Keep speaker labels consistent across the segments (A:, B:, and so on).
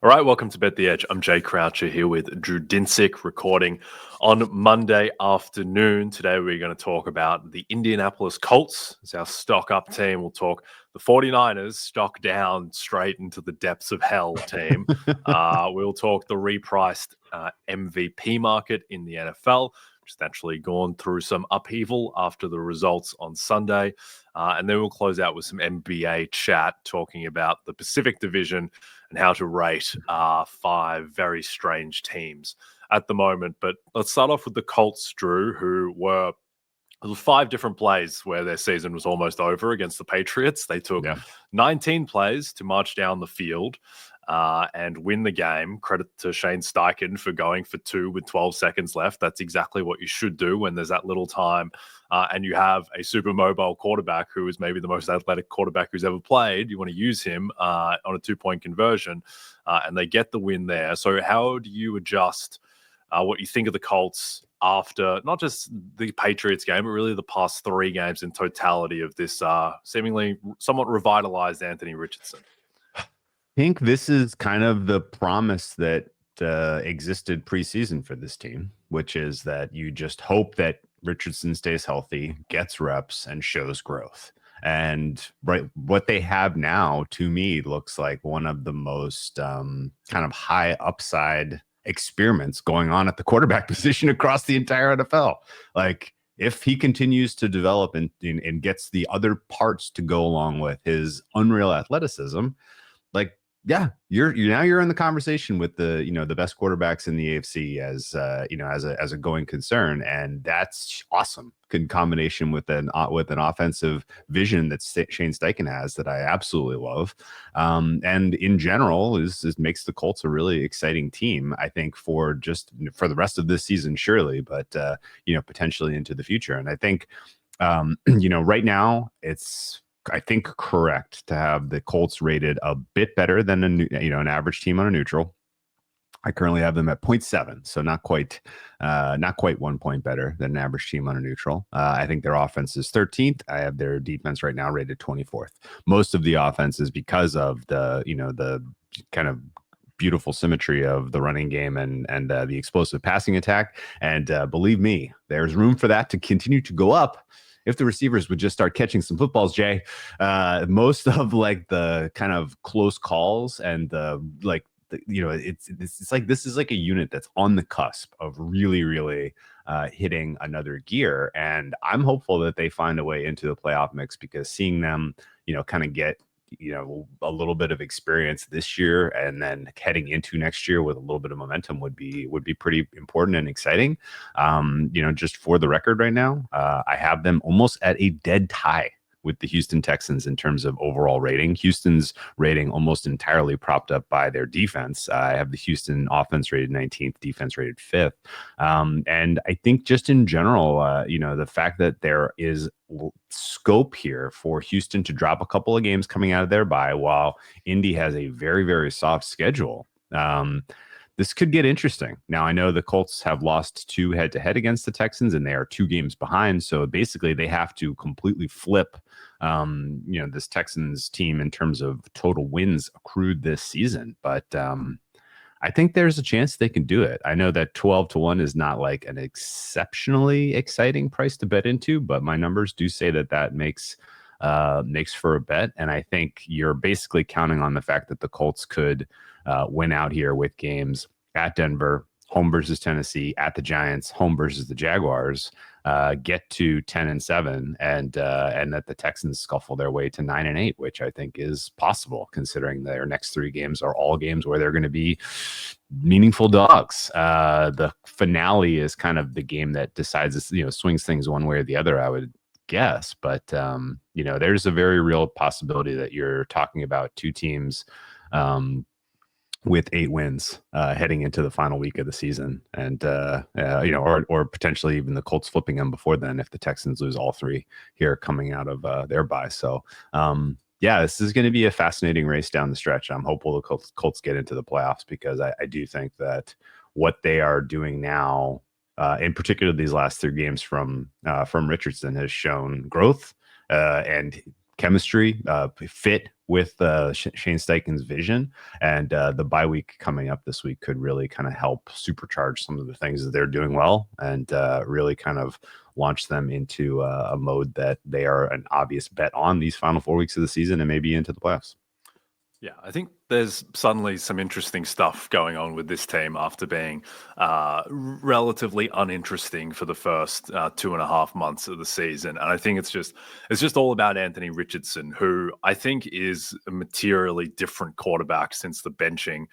A: All right, welcome to Bet the Edge. I'm Jay Croucher here with Drew Dinsick, recording on Monday afternoon. Today we're going to talk about the Indianapolis Colts. It's our stock up team. We'll talk the 49ers, stock down straight into the depths of hell team. We'll talk the repriced MVP market in the NFL, which has naturally gone through some upheaval after the results on Sunday. And then we'll close out with some NBA chat, talking about the Pacific Division and how to rate five very strange teams at the moment. But let's start off with the Colts, Drew, who were 5 different plays where their season was almost over against the Patriots. They took 19 plays to march down the field and win the game. Credit to Shane Steichen for going for 2 with 12 seconds left. That's exactly what you should do when there's that little time and you have a super mobile quarterback who is maybe the most athletic quarterback who's ever played. You want to use him on a 2-point conversion, and they get the win there. So how do you adjust what you think of the Colts after not just the Patriots game, but really the past 3 games in totality of this seemingly somewhat revitalized Anthony Richardson?
B: I think this is kind of the promise that existed preseason for this team, which is that you just hope that Richardson stays healthy, gets reps, and shows growth. And what they have now, to me, looks like one of the most kind of high upside experiments going on at the quarterback position across the entire NFL. Like, if he continues to develop and gets the other parts to go along with his unreal athleticism, like, yeah, you're in the conversation with the best quarterbacks in the AFC as a going concern, and that's awesome. In combination with an offensive vision that Shane Steichen has that I absolutely love, and in general is makes the Colts a really exciting team. I think for the rest of this season, surely, but potentially into the future. And I think right now it's, I think, correct to have the Colts rated a bit better than an average team on a neutral. I currently have them at 0.7, so not quite 1 point better than an average team on a neutral. I think their offense is 13th. I have their defense right now rated 24th. Most of the offense is because of the kind of beautiful symmetry of the running game and the explosive passing attack. And believe me, there's room for that to continue to go up if the receivers would just start catching some footballs, Jay. Most of the kind of close calls and it's like this is like a unit that's on the cusp of really, really hitting another gear. And I'm hopeful that they find a way into the playoff mix, because seeing them, kind of get a little bit of experience this year and then heading into next year with a little bit of momentum would be pretty important and exciting. Just for the record right now, I have them almost at a dead tie with the Houston Texans in terms of overall rating. Houston's rating almost entirely propped up by their defense. I have the Houston offense rated 19th, defense rated 5th. And I think just in general, the fact that there is scope here for Houston to drop a couple of games coming out of their bye, while Indy has a very, very soft schedule. This could get interesting. Now, I know the Colts have lost 2 head-to-head against the Texans, and they are 2 games behind. So basically, they have to completely flip, this Texans team in terms of total wins accrued this season. But I think there's a chance they can do it. I know that 12-1 is not like an exceptionally exciting price to bet into, but my numbers do say that makes for a bet. And I think you're basically counting on the fact that the Colts could win out here with games at Denver, home versus Tennessee, at the Giants, home versus the Jaguars, get to 10-7, and that the Texans scuffle their way to 9-8, which I think is possible, considering their next 3 games are all games where they're going to be meaningful dogs. The finale is kind of the game that decides this, swings things one way or the other, I would guess. But there's a very real possibility that you're talking about 2 teams with 8 wins heading into the final week of the season, and or potentially even the Colts flipping them before then if the Texans lose all 3 here coming out of their bye. So this is going to be a fascinating race down the stretch. I'm hopeful the Colts get into the playoffs, because I do think that what they are doing now, in particular these last 3 games from Richardson, has shown growth and chemistry, fit with Shane Steichen's vision, and the bye week coming up this week could really kind of help supercharge some of the things that they're doing well, and really kind of launch them into a mode that they are an obvious bet on these final 4 weeks of the season and maybe into the playoffs.
A: Yeah, I think there's suddenly some interesting stuff going on with this team after being relatively uninteresting for the first 2.5 months of the season. And I think it's just all about Anthony Richardson, who I think is a materially different quarterback since the benching,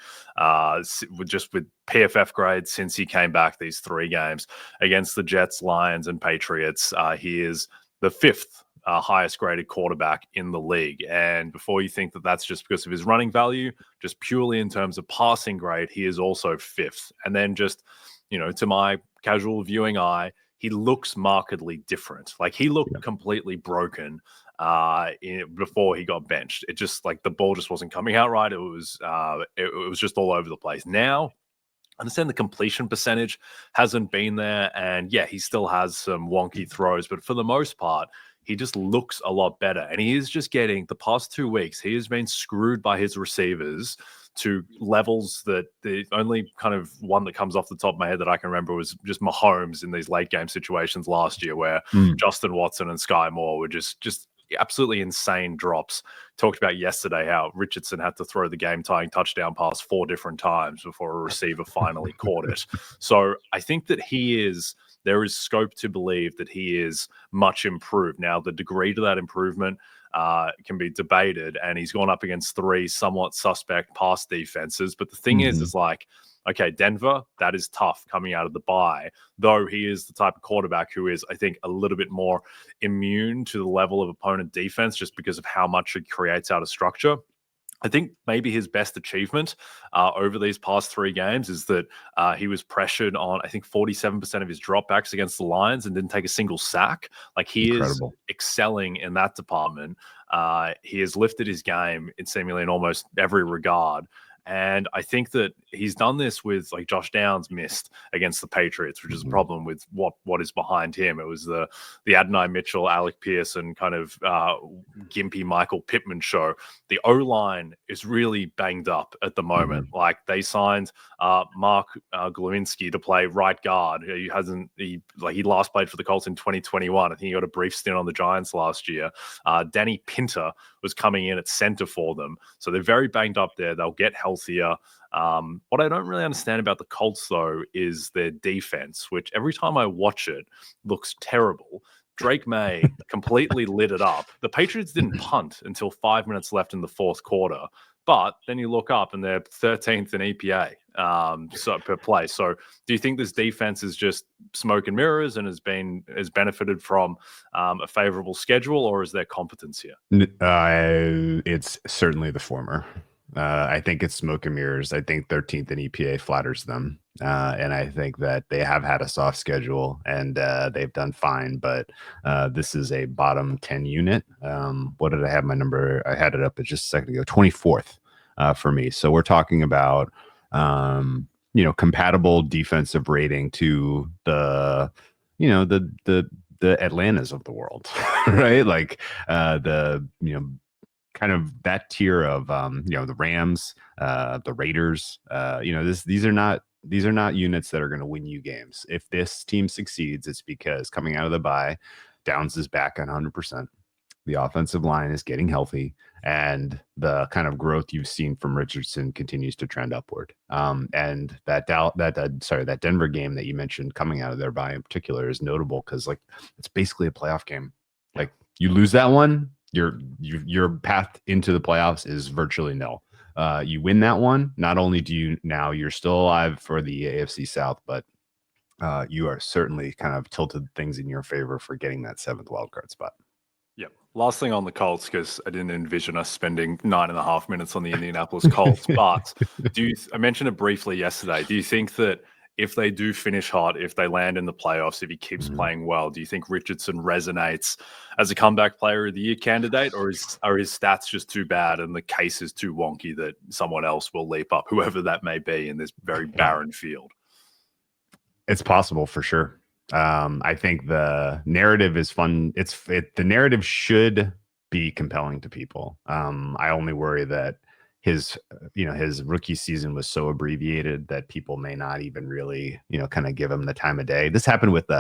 A: just with PFF grades since he came back these 3 games against the Jets, Lions, and Patriots. He is the 5th highest graded quarterback in the league. And before you think that that's just because of his running value, just purely in terms of passing grade, he is also 5th. And then just, to my casual viewing eye, he looks markedly different. Like he looked completely broken before he got benched. It just like the ball just wasn't coming out right. It was just all over the place. Now, I understand the completion percentage hasn't been there. And yeah, he still has some wonky throws, but for the most part, he just looks a lot better. And he is just getting, the past 2 weeks, he has been screwed by his receivers to levels that the only kind of one that comes off the top of my head that I can remember was just Mahomes in these late game situations last year where Justin Watson and Sky Moore were just absolutely insane drops. Talked about yesterday how Richardson had to throw the game-tying touchdown pass 4 different times before a receiver finally caught it. So I think that there is scope to believe that he is much improved. Now, the degree to that improvement can be debated, and he's gone up against 3 somewhat suspect pass defenses. But the thing is like, okay, Denver, that is tough coming out of the bye, though he is the type of quarterback who is, I think, a little bit more immune to the level of opponent defense just because of how much it creates out of structure. I think maybe his best achievement over these past 3 games is that he was pressured on, I think, 47% of his dropbacks against the Lions and didn't take a single sack. Like he is excelling in that department. He has lifted his game in seemingly in almost every regard. And I think that he's done this with, like, Josh Downs missed against the Patriots, which is a problem with what is behind him. It was the Adonai Mitchell, Alec Pearson kind of gimpy Michael Pittman show. The O-line is really banged up at the moment. Like, they signed Mark Glowinski to play right guard. He last played for the Colts in 2021. I think he got a brief stint on the Giants last year. Danny Pinter was coming in at center for them. So they're very banged up there. They'll get healthier. What I don't really understand about the Colts, though, is their defense, which every time I watch it looks terrible. Drake May completely lit it up. The Patriots didn't punt until 5 minutes left in the 4th quarter. But then you look up and they're 13th in EPA per play. So do you think this defense is just smoke and mirrors and has benefited from a favorable schedule, or is there competence here?
B: It's certainly the former. I think it's smoke and mirrors. I think 13th in EPA flatters them. And I think that they have had a soft schedule and they've done fine, but this is a bottom 10 unit. What did I have my number? I had it up just a second ago, 24th for me. So we're talking about, compatible defensive rating to the Atlantas of the world, right? Like kind of that tier of the Rams, the Raiders. These are not units that are going to win you games. If this team succeeds, it's because coming out of the bye, Downs is back on 100%. The offensive line is getting healthy, and the kind of growth you've seen from Richardson continues to trend upward. And that Denver game that you mentioned coming out of their bye in particular is notable because it's basically a playoff game. Like, you lose that one, your path into the playoffs is virtually nil. You win that one, not only you're still alive for the AFC South, but you are certainly kind of tilted things in your favor for getting that 7th wildcard spot.
A: Yep. Last thing on the Colts, because I didn't envision us spending 9.5 minutes on the Indianapolis Colts, but I mentioned it briefly yesterday. Do you think that if they do finish hot, if they land in the playoffs, if he keeps playing well, do you think Richardson resonates as a comeback player of the year candidate, or are his stats just too bad and the case is too wonky that someone else will leap up, whoever that may be, in this very barren field?
B: It's possible for sure. I think the narrative is fun. The narrative should be compelling to people. I only worry that his rookie season was so abbreviated that people may not even really, kind of give him the time of day. This happened with,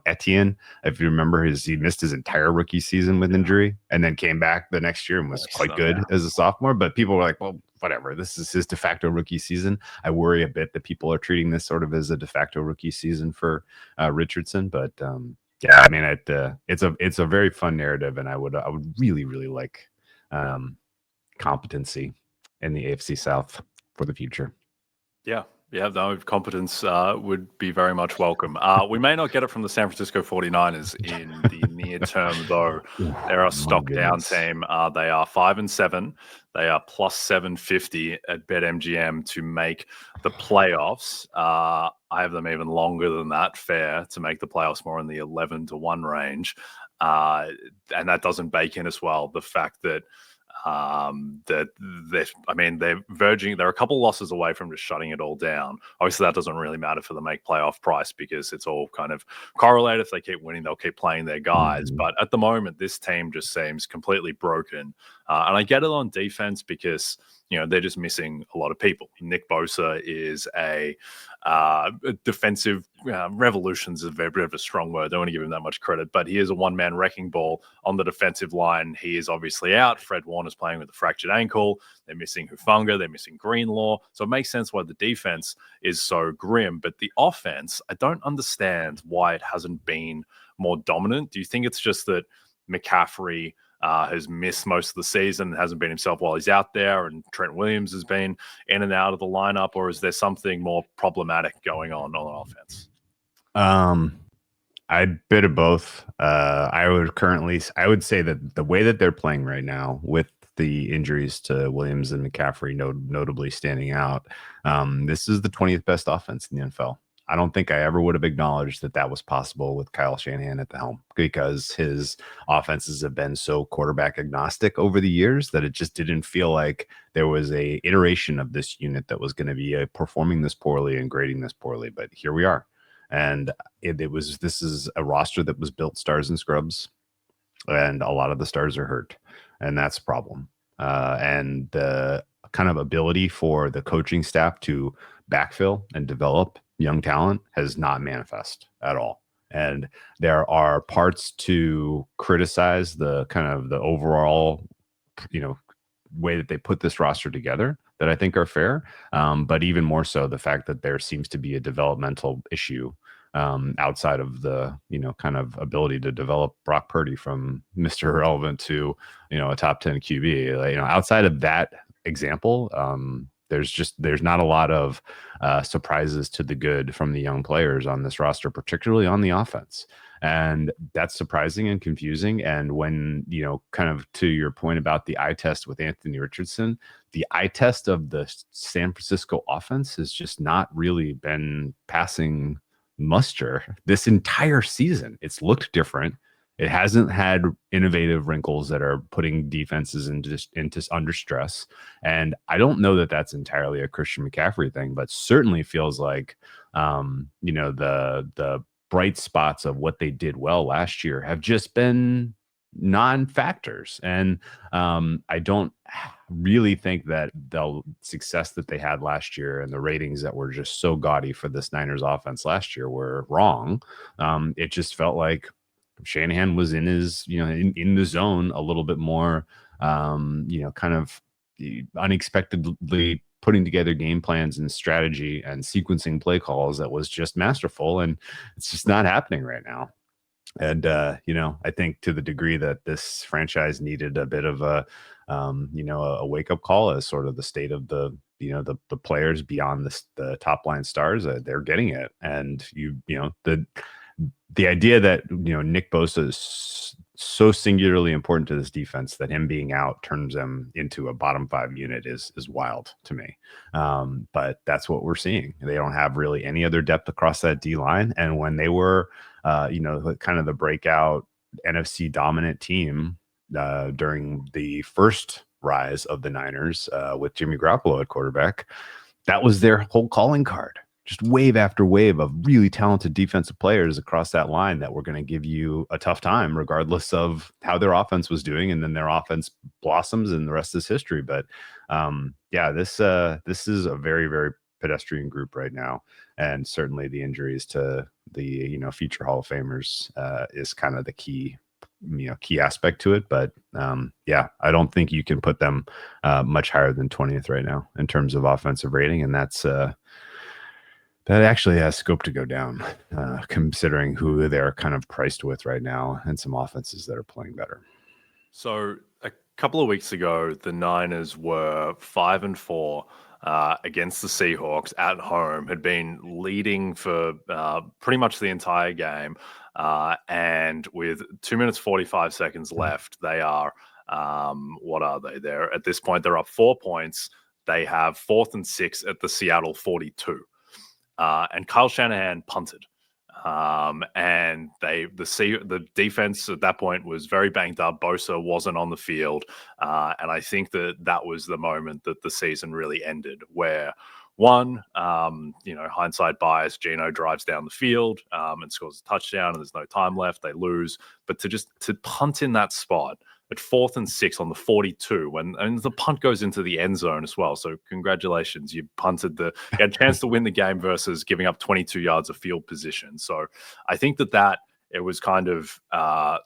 B: Etienne. If you remember, he missed his entire rookie season with injury and then came back the next year and was quite good as a sophomore. But people were like, well, whatever. This is his de facto rookie season. I worry a bit that people are treating this sort of as a de facto rookie season for Richardson. But yeah, I mean, it's a very fun narrative, and I would really, really like competency in the AFC South for the future.
A: Yeah, no, competence would be very much welcome. We may not get it from the San Francisco 49ers in the near term, though. They're a stock down team. They are 5-7. They are plus 750 at BetMGM to make the playoffs. I have them even longer than that, fair, to make the playoffs more in the 11-1 range. And that doesn't bake in as well the fact that they're verging. They're a couple losses away from just shutting it all down. Obviously, that doesn't really matter for the make playoff price because it's all kind of correlated. If they keep winning, they'll keep playing their guys. But at the moment, this team just seems completely broken. And I get it on defense because they're just missing a lot of people. Nick Bosa is a defensive revolution's a bit of a strong word. I don't want to give him that much credit, but he is a one-man wrecking ball on the defensive line. He is obviously out. Fred Warner's playing with a fractured ankle. They're missing Hufanga. They're missing Greenlaw. So it makes sense why the defense is so grim. But the offense, I don't understand why it hasn't been more dominant. Do you think it's just that McCaffrey has missed most of the season and hasn't been himself while he's out there, and Trent Williams has been in and out of the lineup, or is there something more problematic going on offense?
B: I bit of both. I would say that the way that they're playing right now, with the injuries to Williams and McCaffrey notably standing out, this is the 20th best offense in the NFL. I don't think I ever would have acknowledged that was possible with Kyle Shanahan at the helm, because his offenses have been so quarterback agnostic over the years that it just didn't feel like there was a iteration of this unit that was going to be performing this poorly and grading this poorly. But here we are. And this is a roster that was built stars and scrubs, and a lot of the stars are hurt, and that's a problem. And the kind of ability for the coaching staff to backfill and develop young talent has not manifest at all. And there are parts to criticize the kind of the overall, way that they put this roster together that I think are fair. But even more so, the fact that there seems to be a developmental issue outside of the, kind of ability to develop Brock Purdy from Mr. Irrelevant to, a top 10 QB. Outside of that example, there's not a lot of surprises to the good from the young players on this roster, particularly on the offense. And that's surprising and confusing. And when, kind of to your point about the eye test with Anthony Richardson, the eye test of the San Francisco offense has just not really been passing muster this entire season. It's looked different. It hasn't had innovative wrinkles that are putting defenses into under stress. And I don't know that that's entirely a Christian McCaffrey thing, but certainly feels like, the bright spots of what they did well last year have just been non-factors. And I don't really think that the success that they had last year and the ratings that were just so gaudy for this Niners offense last year were wrong. It just felt like Shanahan was in his, in the zone a little bit more, kind of unexpectedly putting together game plans and strategy and sequencing play calls that was just masterful. And it's just not happening right now. And, I think to the degree that this franchise needed a bit of a wake up call as sort of the state of the players beyond the top line stars, they're getting it. And the idea that, Nick Bosa is so singularly important to this defense that him being out turns them into a bottom 5 unit is wild to me. But that's what we're seeing. They don't have really any other depth across that D line. And when they were, kind of the breakout NFC dominant team during the first rise of the Niners with Jimmy Garoppolo at quarterback, that was their whole calling card. just wave after wave of really talented defensive players across that line that were going to give you a tough time, regardless of how their offense was doing. And then their offense blossoms, and the rest is history. But this is a very, very pedestrian group right now, and certainly the injuries to the future Hall of Famers is kind of the key aspect to it. But I don't think you can put them much higher than 20th right now in terms of offensive rating, and that's that actually has scope to go down, considering who they're kind of priced with right now and some offenses that are playing better.
A: So a couple of weeks ago, the Niners were 5-4 against the Seahawks at home, had been leading for pretty much the entire game. And with 2 minutes, 45 seconds left, they are, what are they? At this point, they're up 4 points. They have 4th and 6 at the Seattle 42. And Kyle Shanahan punted. And the defense at that point was very banged up. Bosa wasn't on the field. And I think that was the moment that the season really ended, where hindsight bias, Geno drives down the field and scores a touchdown, and there's no time left. They lose. But to punt in that spot at 4th and 6 on the 42, and the punt goes into the end zone as well. So congratulations, you had a chance to win the game versus giving up 22 yards of field position. So I think that it was kind of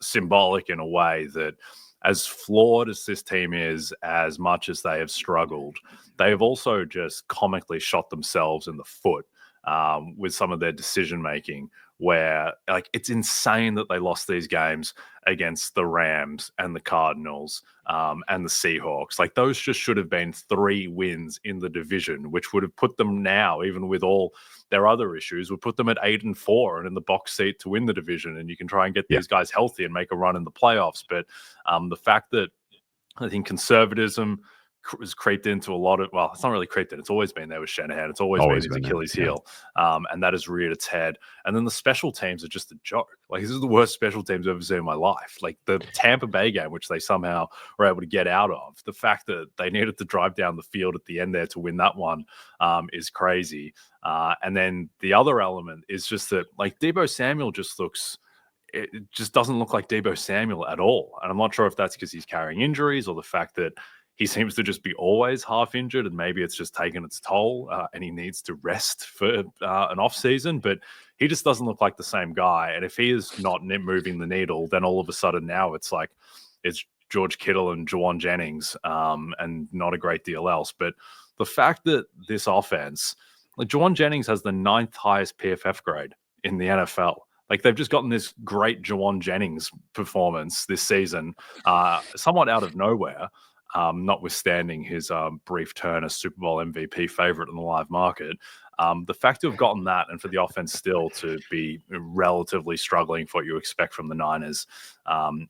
A: symbolic in a way that, as flawed as this team is, as much as they have struggled, they have also just comically shot themselves in the foot with some of their decision making, where it's insane that they lost these games against the Rams and the Cardinals and the Seahawks. Those just should have been 3 wins in the division, which would have put them now, even with all their other issues, would put them at 8-4 and in the box seat to win the division. And you can try and get these guys healthy and make a run in the playoffs. But the fact that I think conservatism has creeped into a lot of, well, it's not really creeped in. It's always been there with Shanahan. It's always been his Achilles heel. And that has reared its head. And then the special teams are just a joke. This is the worst special teams I've ever seen in my life. The Tampa Bay game, which they somehow were able to get out of, the fact that they needed to drive down the field at the end there to win that one is crazy. And then the other element is just that, Deebo Samuel it just doesn't look like Deebo Samuel at all. And I'm not sure if that's because he's carrying injuries or the fact that he seems to just be always half injured, and maybe it's just taken its toll and he needs to rest for an off season. But he just doesn't look like the same guy. And if he is not moving the needle, then all of a sudden now it's George Kittle and Juwan Jennings and not a great deal else. But the fact that this offense, Juwan Jennings has the 9th highest PFF grade in the NFL. They've just gotten this great Juwan Jennings performance this season, somewhat out of nowhere. Notwithstanding his brief turn as Super Bowl MVP favorite in the live market. The fact to have gotten that, and for the offense still to be relatively struggling for what you expect from the Niners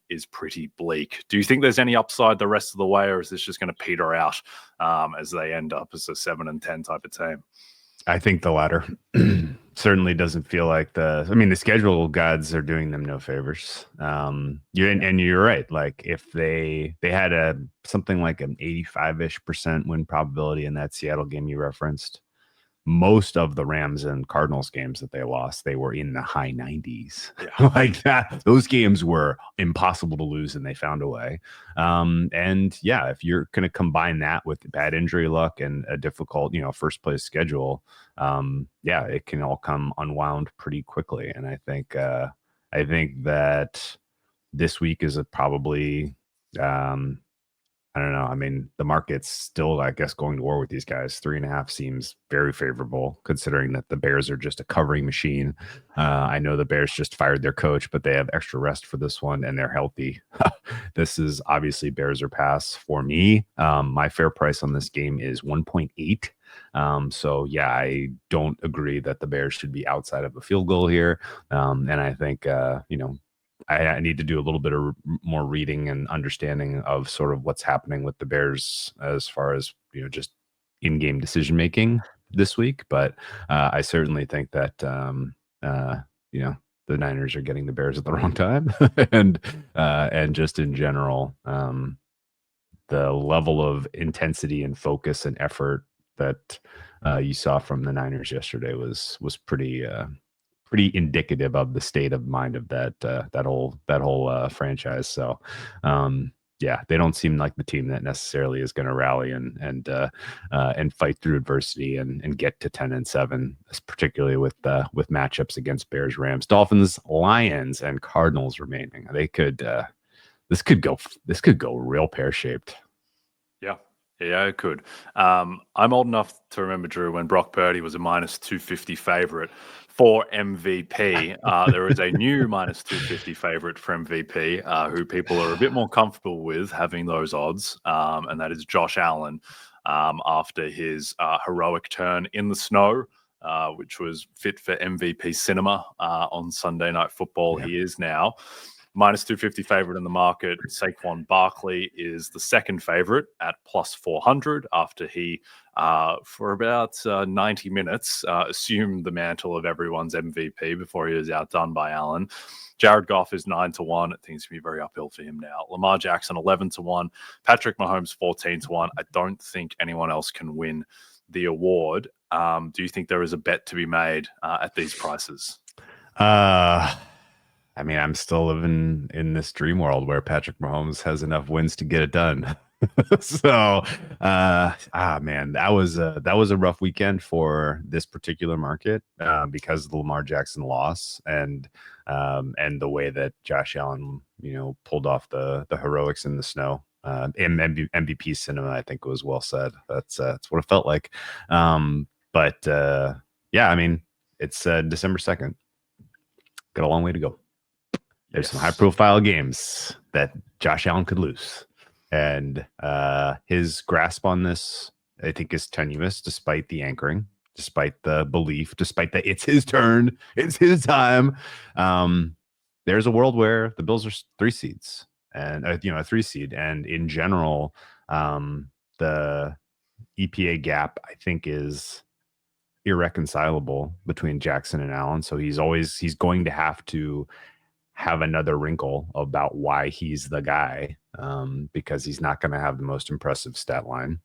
A: is pretty bleak. Do you think there's any upside the rest of the way, or is this just going to peter out as they end up as a 7-10 type of team?
B: I think the latter. Certainly doesn't feel like the schedule gods are doing them no favors. You're right. If they had something like an 85-ish% win probability in that Seattle game you referenced, most of the Rams and Cardinals games that they lost, they were in the high 90s. That. Those games were impossible to lose, and they found a way. If you're going to combine that with bad injury luck and a difficult, first place schedule, it can all come unwound pretty quickly. And I think that this week is probably, I don't know. The market's still, I guess, going to war with these guys. 3.5 seems very favorable, considering that the Bears are just a covering machine. I know the Bears just fired their coach, but they have extra rest for this one, and they're healthy. This is obviously Bears or pass for me. My fair price on this game is 1.8. I don't agree that the Bears should be outside of a field goal here. And I think, I need to do a little bit of more reading and understanding of sort of what's happening with the Bears as far as, just in-game decision-making this week. But I certainly think that, the Niners are getting the Bears at the wrong time. and just in general, the level of intensity and focus and effort that you saw from the Niners yesterday was pretty indicative of the state of mind of that whole franchise. So yeah, they don't seem like the team that necessarily is going to rally and fight through adversity and get to 10-7, particularly with matchups against Bears, Rams, Dolphins, Lions, and Cardinals remaining. They could this could go real pear shaped.
A: Yeah, it could. I'm old enough to remember, Drew, when Brock Purdy was a minus 250 favorite for MVP. There is a new minus 250 favorite for MVP who people are a bit more comfortable with having those odds, and that is Josh Allen after his heroic turn in the snow, which was fit for MVP cinema on Sunday Night Football.
B: Yeah.
A: He is now minus 250 favorite in the market. Saquon Barkley is the second favorite at plus 400 after he, for about 90 minutes, assumed the mantle of everyone's MVP before he was outdone by Allen. Jared Goff is 9-1. It seems to be very uphill for him now. Lamar Jackson 11-1. Patrick Mahomes 14-1. I don't think anyone else can win the award. Do you think there is a bet to be made at these prices?
B: I mean, I'm still living in this dream world where Patrick Mahomes has enough wins to get it done. So, man, that was a rough weekend for this particular market because of the Lamar Jackson loss and the way that Josh Allen, pulled off the heroics in the snow. MVP cinema, I think, was well said. That's what it felt like. But yeah, I mean, it's December 2nd. Got a long way to go. There's some high-profile games that Josh Allen could lose. And his grasp on this, I think, is tenuous despite the anchoring, despite the belief, despite that it's his turn, it's his time. There's a world where the Bills are 3 seeds and, a 3 seed. And in general, the EPA gap, I think, is irreconcilable between Jackson and Allen. So he's going to have another wrinkle about why he's the guy, because he's not going to have the most impressive stat line.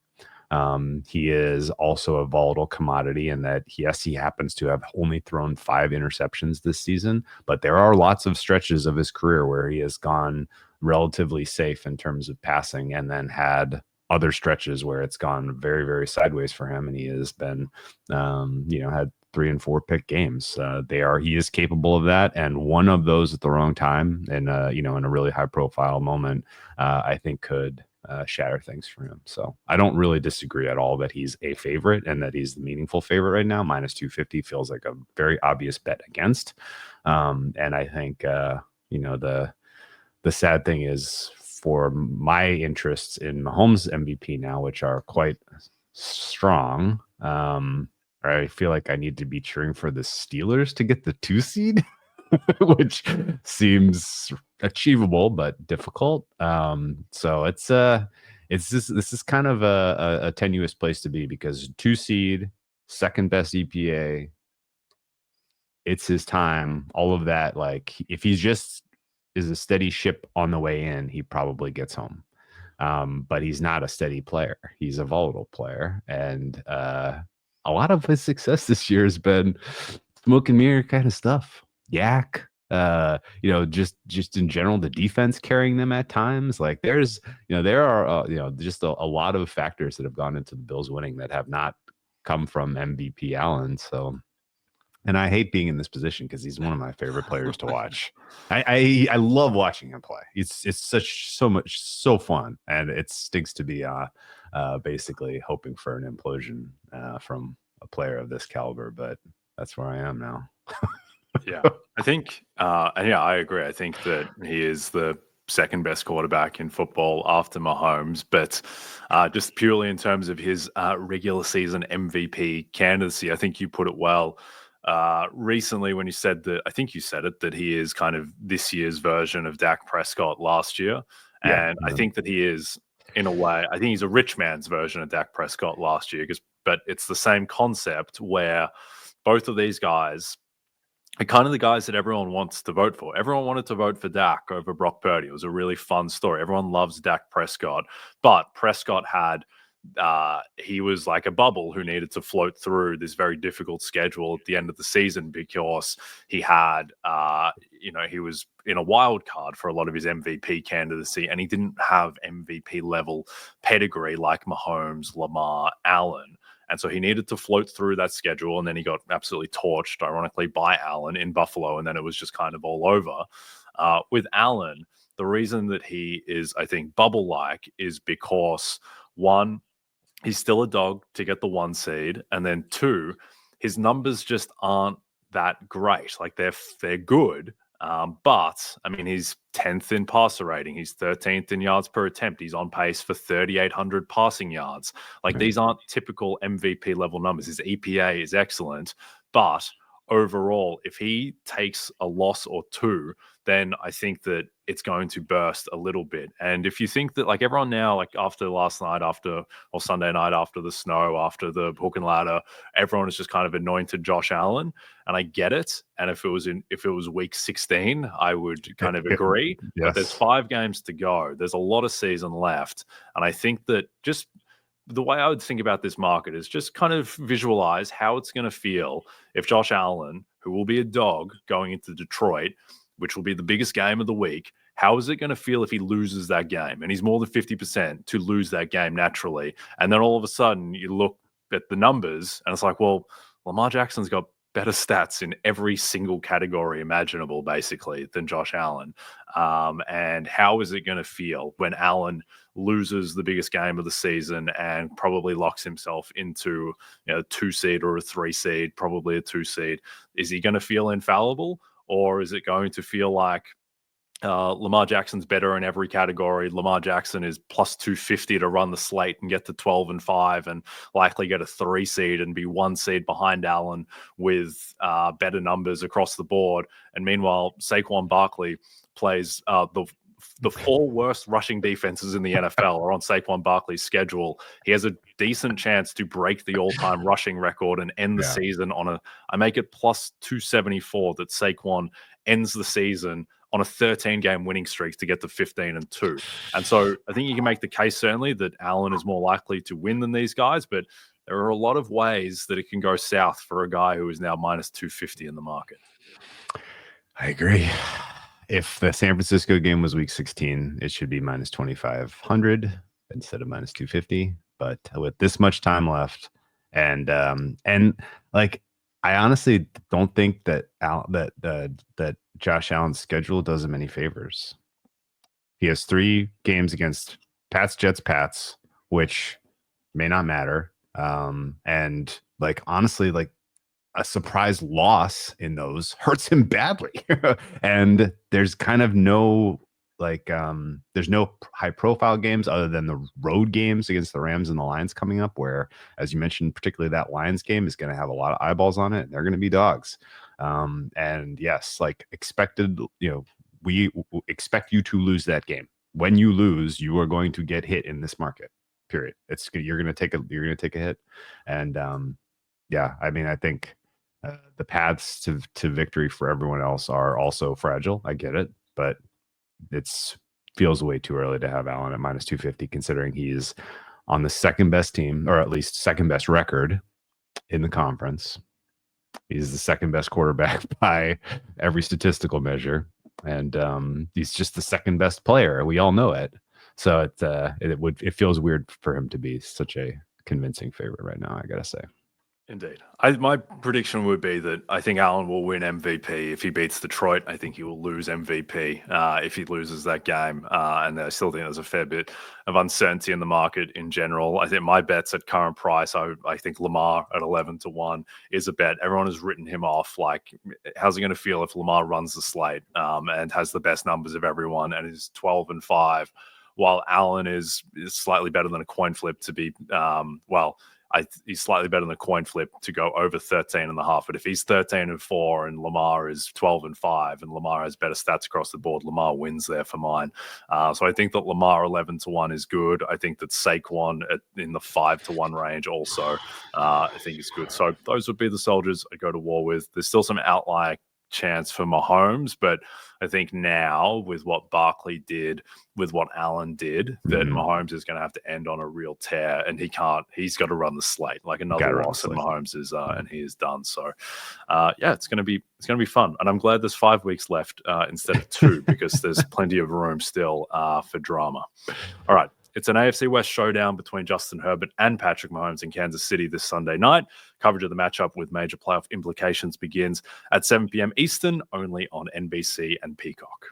B: He is also a volatile commodity in that, yes, he happens to have only thrown 5 interceptions this season, but there are lots of stretches of his career where he has gone relatively safe in terms of passing and then had other stretches where it's gone very, very sideways for him. And he has been, had 3 and 4 pick games. He is capable of that. And one of those at the wrong time and, in a really high profile moment, I think could shatter things for him. So I don't really disagree at all that he's a favorite and that he's the meaningful favorite right now. Minus 250 feels like a very obvious bet against. And I think, the sad thing is, for my interests in Mahomes MVP now, which are quite strong, I feel like I need to be cheering for the Steelers to get the 2 seed, which seems achievable but difficult. So this is kind of a tenuous place to be, because 2 seed, second best EPA, it's his time. All of that, like, if he's just is a steady ship on the way in, he probably gets home. But he's not a steady player. He's a volatile player, and a lot of his success this year has been smoke and mirror kind of stuff. Yak, just in general, the defense carrying them at times. Like there are just a lot of factors that have gone into the Bills winning that have not come from MVP Allen. So, and I hate being in this position because he's one of my favorite players to watch. I love watching him play. It's so fun, and it stinks to be basically hoping for an implosion from a player of this caliber. But that's where I am now.
A: Yeah, I think, I agree. I think that he is the second best quarterback in football after Mahomes, but just purely in terms of his regular season MVP candidacy, I think you put it well recently when you said that, I think you said it, that he is kind of this year's version of Dak Prescott last year. And I think that he is, in a way, I think he's a rich man's version of Dak Prescott last year, but it's the same concept where both of these guys are kind of the guys that everyone wants to vote for. Everyone wanted to vote for Dak over Brock Purdy. It was a really fun story. Everyone loves Dak Prescott, but Prescott had he was like a bubble who needed to float through this very difficult schedule at the end of the season because he had, he was in a wild card for a lot of his MVP candidacy, and he didn't have MVP level pedigree like Mahomes, Lamar, Allen. And so he needed to float through that schedule, and then he got absolutely torched, ironically, by Allen in Buffalo, and then it was just kind of all over. With Allen, the reason that he is, I think, bubble-like is because, one, he's still a dog to get the 1 seed, and then 2, his numbers just aren't that great. Like they're good, but I mean he's 10th in passer rating, he's 13th in yards per attempt, he's on pace for 3,800 passing yards. Like these aren't typical MVP level numbers. His EPA is excellent, but overall, if he takes a loss or 2, then I think that it's going to burst a little bit. And if you think that, like, everyone now, like after last night, or Sunday night, after the snow, after the hook and ladder, everyone is just kind of anointed Josh Allen, and I get it. And if it was week 16, I would kind of agree.
B: Yes.
A: But there's 5 games to go. There's a lot of season left, and I think that just the way I would think about this market is just kind of visualize how it's going to feel if Josh Allen, who will be a dog going into Detroit, which will be the biggest game of the week, how is it going to feel if he loses that game? And he's more than 50% to lose that game naturally. And then all of a sudden you look at the numbers and it's like, well, Lamar Jackson's got better stats in every single category imaginable, basically, than Josh Allen. And how is it going to feel when Allen loses the biggest game of the season and probably locks himself into a 2 seed or a 3 seed, probably a 2 seed? Is he going to feel infallible, or is it going to feel like Lamar Jackson's better in every category? Lamar Jackson is plus 250 to run the slate and get to 12-5 and likely get a 3 seed and be 1 seed behind Allen with better numbers across the board. And meanwhile, Saquon Barkley plays the 4 worst rushing defenses in the NFL are on Saquon Barkley's schedule. He has a decent chance to break the all-time rushing record and end the season on I make it plus 274 that Saquon ends the season on a 13-game winning streak to get to 15-2. And so I think you can make the case certainly that Allen is more likely to win than these guys, but there are a lot of ways that it can go south for a guy who is now minus 250 in the market.
B: I agree. If the San Francisco game was week 16, it should be minus 2,500 instead of minus 250. But with this much time left, and like, I honestly don't think that that Josh Allen's schedule does him any favors. He has 3 games against Pats, Jets, Pats, which may not matter. And like, honestly, like, a surprise loss in those hurts him badly. And there's kind of no there's no high profile games other than the road games against the Rams and the Lions coming up, where, as you mentioned, particularly that Lions game is going to have a lot of eyeballs on it, and they're going to be dogs. And yes, like expected, we expect you to lose that game. When you lose, you are going to get hit in this market, period. You're going to take a hit. And I mean, I think the paths to victory for everyone else are also fragile. I get it, but feels way too early to have Allen at minus 250, considering he's on the second best team, or at least second best record in the conference. He's the second best quarterback by every statistical measure, and he's just the second best player. We all know it. So it feels weird for him to be such a convincing favorite right now, I gotta say.
A: Indeed. My prediction would be that I think Allen will win MVP. If he beats Detroit, I think he will lose MVP if he loses that game. And I still think there's a fair bit of uncertainty in the market in general. I think my bet's at current price. I think Lamar at 11-1 is a bet. Everyone has written him off. Like, how's it going to feel if Lamar runs the slate and has the best numbers of everyone and is 12-5, while Allen is slightly better than a coin flip to be, he's slightly better than a coin flip to go over 13.5. But if he's 13-4 and Lamar is 12-5 and Lamar has better stats across the board, Lamar wins there for mine. So I think that Lamar 11-1 is good. I think that Saquon in the 5-1 range also I think is good. So those would be the soldiers I go to war with. There's still some outlier chance for Mahomes, but I think now with what Barkley did, with what Allen did, that Mahomes is going to have to end on a real tear, and he's got to run the slate. Like another loss, and Mahomes is and he is done. So it's going to be fun, and I'm glad there's 5 weeks left instead of 2 because there's plenty of room still for drama. All right. It's an AFC West showdown between Justin Herbert and Patrick Mahomes in Kansas City this Sunday night. Coverage of the matchup with major playoff implications begins at 7 p.m. Eastern, only on NBC and Peacock.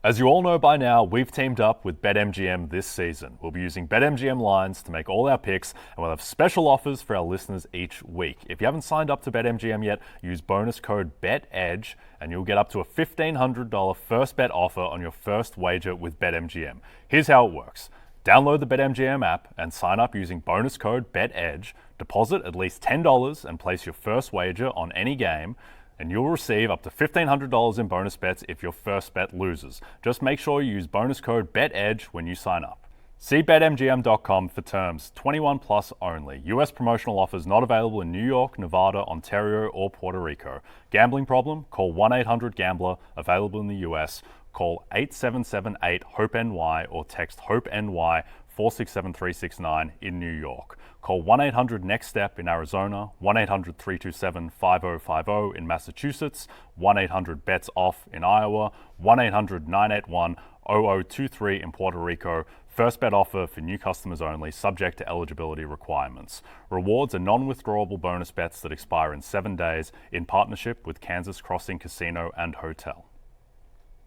C: As you all know by now, we've teamed up with BetMGM this season. We'll be using BetMGM lines to make all our picks, and we'll have special offers for our listeners each week. If you haven't signed up to BetMGM yet, use bonus code BETEDGE, and you'll get up to a $1,500 first bet offer on your first wager with BetMGM. Here's how it works. Download the BetMGM app and sign up using bonus code BETEDGE. Deposit at least $10 and place your first wager on any game, and you'll receive up to $1,500 in bonus bets if your first bet loses. Just make sure you use bonus code BETEDGE when you sign up. See BetMGM.com for terms. 21 plus only. U.S. promotional offers not available in New York, Nevada, Ontario, or Puerto Rico. Gambling problem? Call 1-800-GAMBLER. Available in the U.S. Call 877-8-HOPE-NY or text HOPE-NY 467-369 in New York. Call 1-800-NEXT-STEP in Arizona, 1-800-327-5050 in Massachusetts, 1-800-BETS-OFF in Iowa, 1-800-981-0023 in Puerto Rico. First bet offer for new customers only, subject to eligibility requirements. Rewards are non-withdrawable bonus bets that expire in 7 days in partnership with Kansas Crossing Casino and Hotel.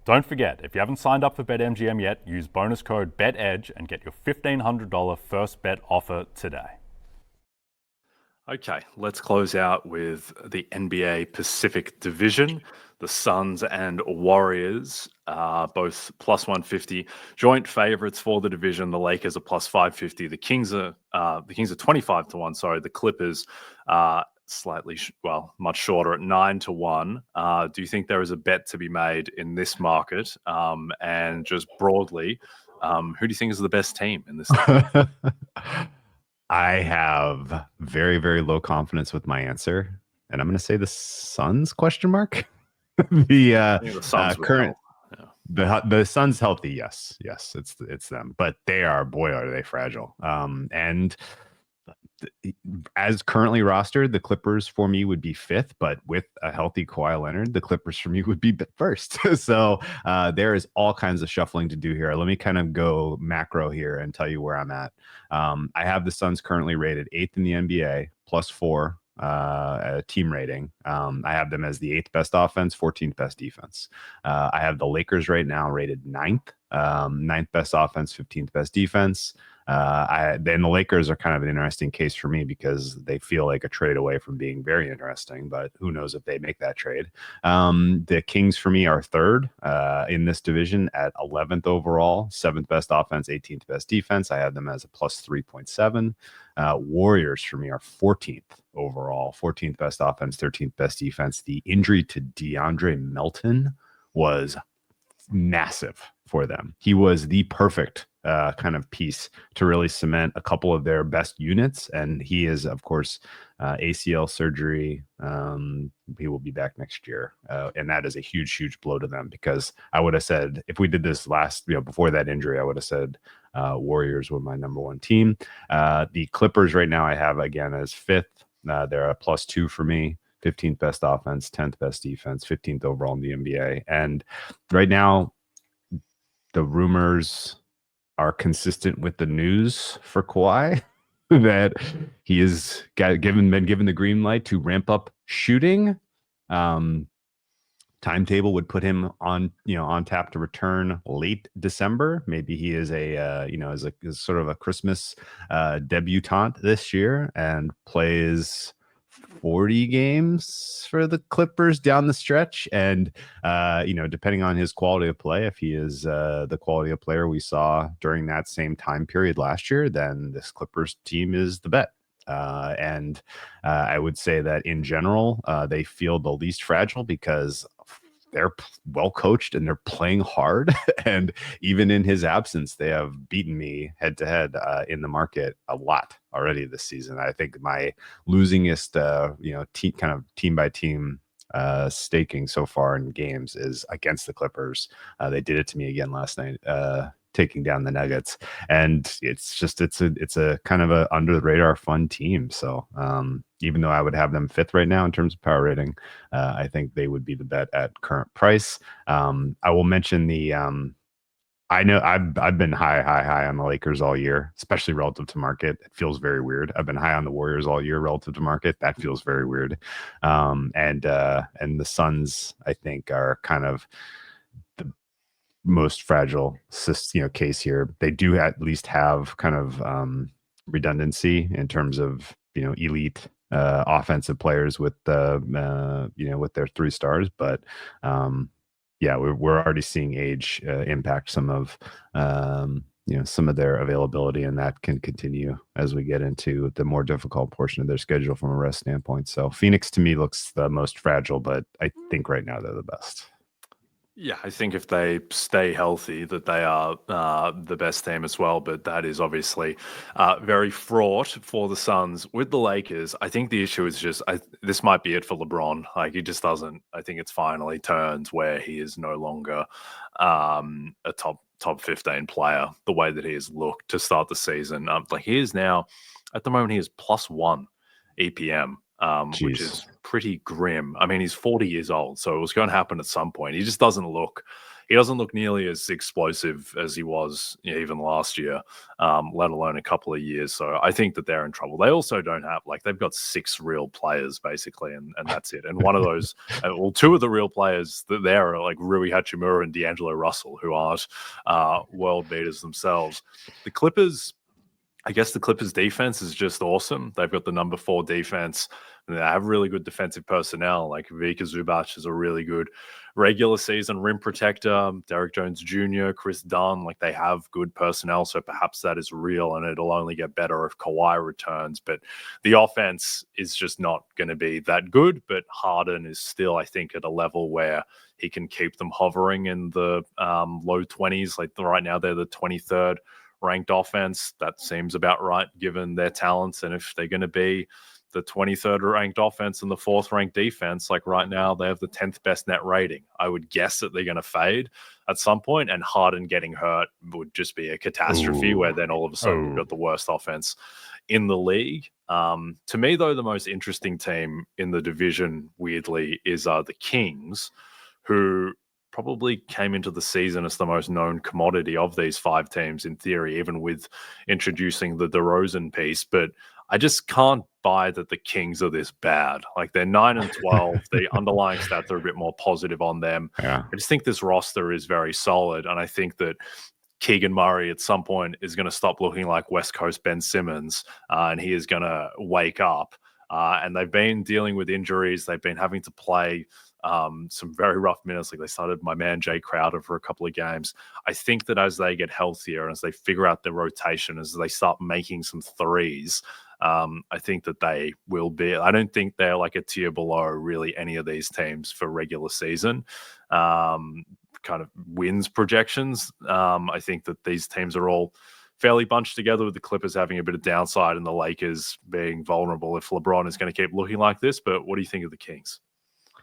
C: Don't forget, if you haven't signed up for BetMGM yet, use bonus code BETEDGE and get your $1,500 first bet offer today.
A: Okay, let's close out with the NBA Pacific Division. The Suns and Warriors are both plus 150, joint favorites for the division. The Lakers are plus 550. The Kings are 25 to 1. Sorry, the Clippers much shorter at 9 to 1. Do you think there is a bet to be made in this market? And just broadly, who do you think is the best team in this team?
B: I have very, very low confidence with my answer, and I'm going to say the Suns ? The
A: Suns
B: current, the Suns healthy, yes, it's them, but they are they fragile. And as currently rostered, the Clippers for me would be 5th, but with a healthy Kawhi Leonard, the Clippers for me would be first. So there is all kinds of shuffling to do here. Let me kind of go macro here and tell you where I'm at. I have the Suns currently rated 8th in the NBA, plus 4 team rating. I have them as the 8th best offense, 14th best defense. I have the Lakers right now rated 9th, 9th best offense, 15th best defense. Then the Lakers are kind of an interesting case for me because they feel like a trade away from being very interesting, but who knows if they make that trade. The Kings for me are 3rd in this division at 11th overall, 7th best offense, 18th best defense. I have them as a plus 3.7. Warriors for me are 14th overall, 14th best offense, 13th best defense. The injury to DeAndre Melton was massive for them. He was the perfect kind of piece to really cement a couple of their best units, and he is, of course, ACL surgery. He will be back next year, and that is a huge blow to them, because I would have said, if we did this before that injury, I would have said Warriors were my number 1 team. The Clippers right now I have again as 5th. They're a plus 2 for me. 15th best offense, 10th best defense, 15th overall in the NBA. And right now, the rumors are consistent with the news for Kawhi that he is been given the green light to ramp up shooting. Timetable would put him on tap to return late December. Maybe he is as sort of a Christmas debutante this year and plays 40 games for the Clippers down the stretch. And, depending on his quality of play, if he is the quality of player we saw during that same time period last year, then this Clippers team is the bet. And I would say that in general, they feel the least fragile because they're well coached and they're playing hard. And even in his absence, they have beaten me head to head in the market a lot already this season. I think my losingest, team by team staking so far in games is against the Clippers. They did it to me again last night, taking down the Nuggets, and it's a kind of a under the radar fun team. So even though I would have them fifth right now in terms of power rating, I think they would be the bet at current price. I will mention the I know I've been high on the Lakers all year, especially relative to market. It feels very weird. I've been high on the Warriors all year relative to market. That feels very weird. And the Suns, I think, are kind of the most fragile case here. They do at least have kind of redundancy in terms of elite offensive players with with their 3 stars, but yeah, we're already seeing age impact some of some of their availability, and that can continue as we get into the more difficult portion of their schedule from a rest standpoint. So Phoenix to me looks the most fragile, but I think right now they're the best.
A: Yeah, I think if they stay healthy, that they are the best team as well. But that is obviously very fraught for the Suns. With the Lakers, I think the issue is just this might be it for LeBron. Like, he just doesn't. I think it's finally turned where he is no longer a top 15 player the way that he has looked to start the season. Like, he is now at the moment he is +1 EPM. Which is pretty grim. I mean, he's 40 years old, so it was going to happen at some point. He just doesn't look nearly as explosive as he was even last year, let alone a couple of years. So I think that they're in trouble. They also don't have, they've got 6 real players basically, and that's it. And one of those, 2 of the real players that there are like Rui Hachimura and D'Angelo Russell, who aren't world beaters themselves. The Clippers, I guess the Clippers defense is just awesome. They've got the number 4 defense, and they have really good defensive personnel. Like Vika Zubac is a really good regular season rim protector. Derek Jones Jr., Chris Dunn, they have good personnel. So perhaps that is real, and it'll only get better if Kawhi returns. But the offense is just not going to be that good. But Harden is still, I think, at a level where he can keep them hovering in the low 20s. Right now, they're the 23rd ranked offense. That seems about right given their talents. And if they're going to be the 23rd ranked offense and the 4th ranked defense, right now they have the 10th best net rating. I would guess that they're going to fade at some point, and Harden getting hurt would just be a catastrophe. Where then all of a sudden you've got the worst offense in the league. To me, though, the most interesting team in the division, weirdly, is the Kings, who probably came into the season as the most known commodity of these 5 teams in theory, even with introducing the DeRozan piece. But I just can't buy that the Kings are this bad. They're 9-12. The underlying stats are a bit more positive on them.
B: Yeah.
A: I just think this roster is very solid. And I think that Keegan Murray at some point is going to stop looking like West Coast Ben Simmons, and he is going to wake up. And they've been dealing with injuries. They've been having to play some very rough minutes. They started my man Jay Crowder for a couple of games. I think that as they get healthier, as they figure out their rotation, as they start making some threes, I think that they will be. I don't think they're a tier below really any of these teams for regular season kind of wins projections. I think that these teams are all fairly bunched together, with the Clippers having a bit of downside and the Lakers being vulnerable if LeBron is going to keep looking like this. But what do you think of the Kings?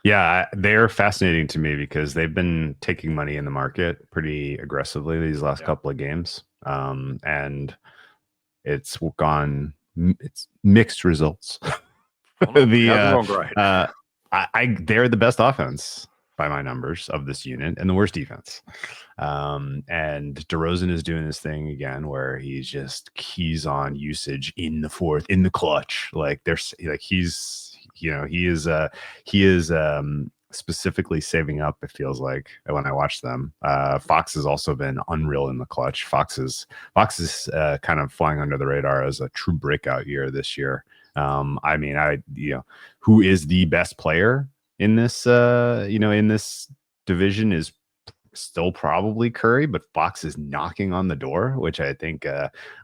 B: Yeah, they're fascinating to me because they've been taking money in the market pretty aggressively these last couple of games. And it's mixed results.
A: They're the
B: best offense by my numbers of this unit, and the worst defense. And DeRozan is doing this thing again where he's just keys on usage in the 4th, in the clutch. He is specifically saving up, it feels like, when I watch them. Fox has also been unreal in the clutch. Fox is kind of flying under the radar as a true breakout year this year. Who is the best player in this in this division is still probably Curry, but Fox is knocking on the door, which I think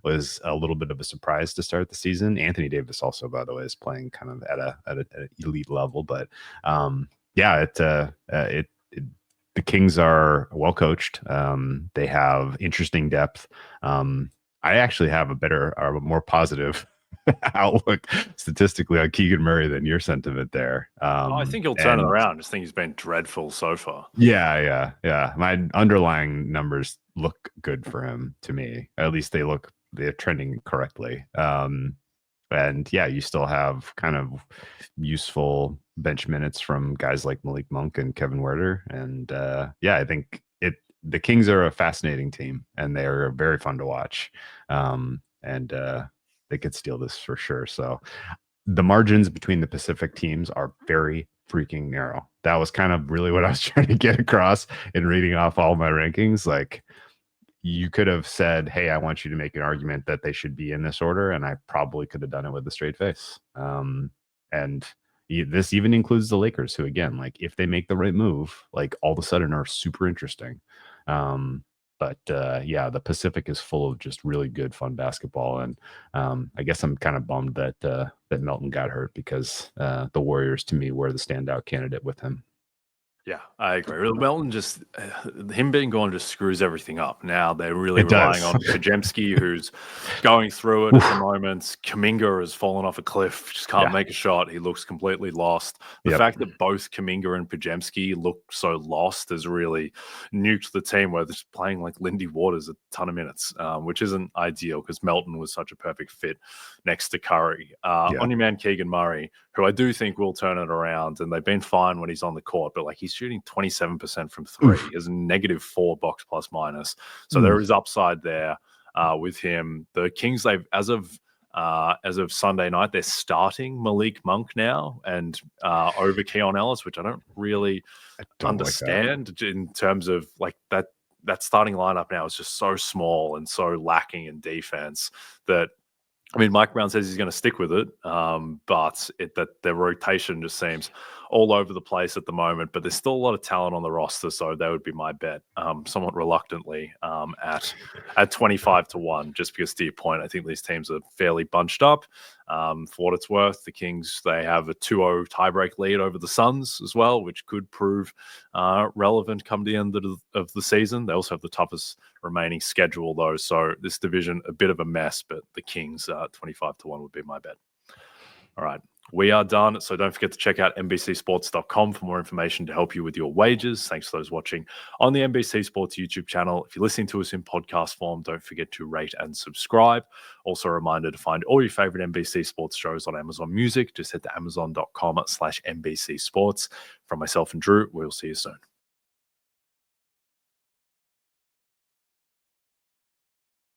B: was a little bit of a surprise to start the season. Anthony Davis also, by the way, is playing kind of at an elite level. But the Kings are well coached. They have interesting depth. I actually have a more positive outlook statistically on Keegan Murray than your sentiment there.
A: I think he'll turn it around. I just think he's been dreadful so far.
B: Yeah. My underlying numbers look good for him to me. At least they're trending correctly. And yeah, you still have kind of useful bench minutes from guys like Malik Monk and Kevin Werder. And I think the Kings are a fascinating team, and they're very fun to watch. They could steal this for sure. So the margins between the Pacific teams are very freaking narrow. That was kind of really what I was trying to get across in reading off all my rankings. Like, you could have said, hey, I want you to make an argument that they should be in this order, and I probably could have done it with a straight face. This even includes the Lakers, who, again, like, if they make the right move, like, all of a sudden are super interesting. The Pacific is full of just really good, fun basketball. And I guess I'm kind of bummed that Melton got hurt, because the Warriors, to me, were the standout candidate with him.
A: Yeah, I agree. Melton him being gone just screws everything up. Now they're really relying on Podziemski, who's going through it at the moment. Kuminga has fallen off a cliff, just can't make a shot. He looks completely lost. The fact that both Kuminga and Podziemski look so lost has really nuked the team, where they're just playing like Lindy Waters a ton of minutes, which isn't ideal, because Melton was such a perfect fit next to Curry. On your man Keegan Murray, who I do think will turn it around, and they've been fine when he's on the court, but like, he's shooting 27% from three. He has a -4 box plus minus. So there is upside there with him. The Kings, they've, as of Sunday night, they're starting Malik Monk now and over Keon Ellis, which I don't really understand in terms of like that starting lineup now is just so small and so lacking in defense that, I mean, Mike Brown says he's going to stick with it, but their rotation just seems all over the place at the moment. But there's still a lot of talent on the roster, so that would be my bet, somewhat reluctantly, at 25-1. Just because, to your point, I think these teams are fairly bunched up. For what it's worth, the Kings, they have a 2-0 tiebreak lead over the Suns as well, which could prove relevant come the end of the season. They also have the toughest remaining schedule, though, so this division a bit of a mess. But the Kings 25-1 would be my bet. All right, we are done. So don't forget to check out NBCSports.com for more information to help you with your wagers. Thanks to those watching on the NBC Sports YouTube channel. If you're listening to us in podcast form, don't forget to rate and subscribe. Also, a reminder to find all your favorite NBC Sports shows on Amazon Music. Just head to amazon.com/NBC Sports. From myself and Drew, we'll see you soon.